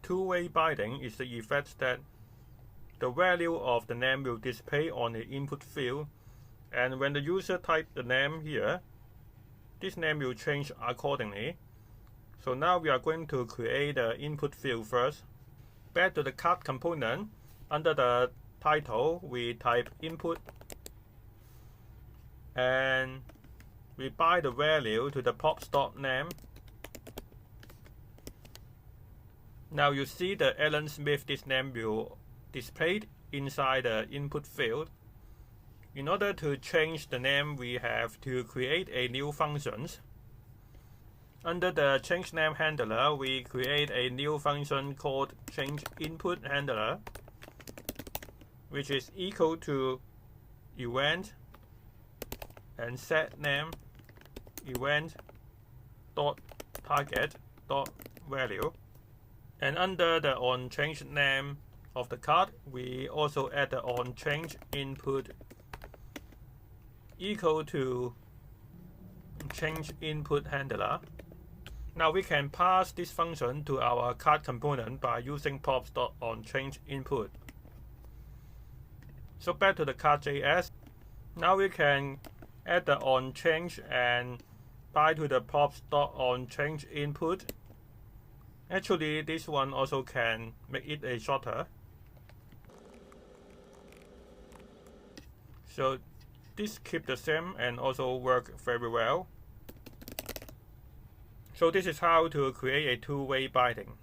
two-way binding is the effect that the value of the name will display on the input field, and when the user types the name here, this name will change accordingly. So now we are going to create the input field first. Back to the card component, under the title we type input and we bind the value to the pops.name. Now you see the Alan Smith, this name will display inside the input field. In order to change the name, we have to create a new function. Under the change name handler, we create a new function called change input handler, which is equal to event and set name event dot target dot value. And under the onChange name of the card, we also add the onChange input equal to change input handler. Now we can pass this function to our card component by using pops.onChange input. So back to the card.js. Now we can add the onChange and bind to the pops.onChange input. Actually, this one also can make it a shorter. So this keep the same and also work very well. So this is how to create a two-way binding.